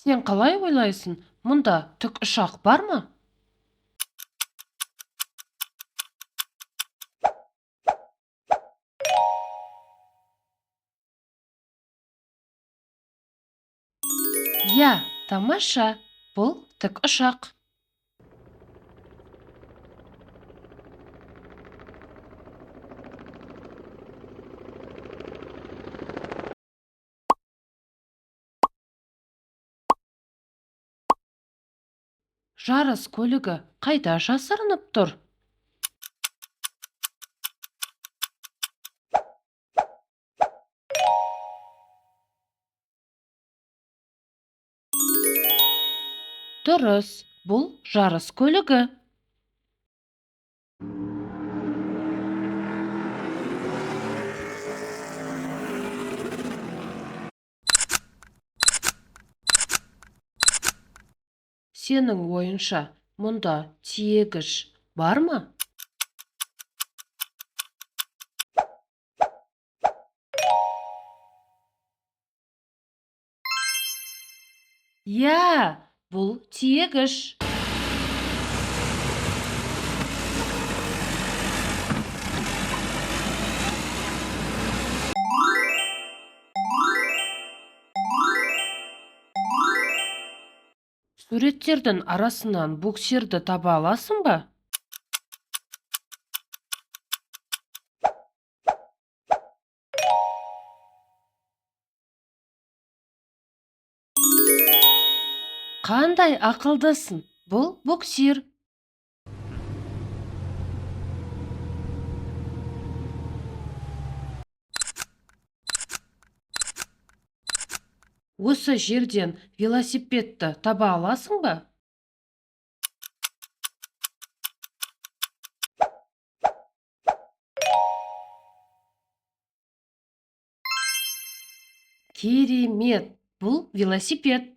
Сен қалай ойлайсың, мұнда тікұшақ бар ма? Иә, тамаша, бұл тікұшақ. Жарыс көлігі қайда жасырынып тұр? Дұрыс, бұл жарыс көлігі. Сенің ойынша, мұнда тиегіш бар ма? Иә, бұл тиегіш. Суреттердің арасынан буксирді таба аласың ба? Қандай ақылдысың? Бұл буксир. Осы жерден велосипедті таба аласың ба? Керемет, бұл велосипед.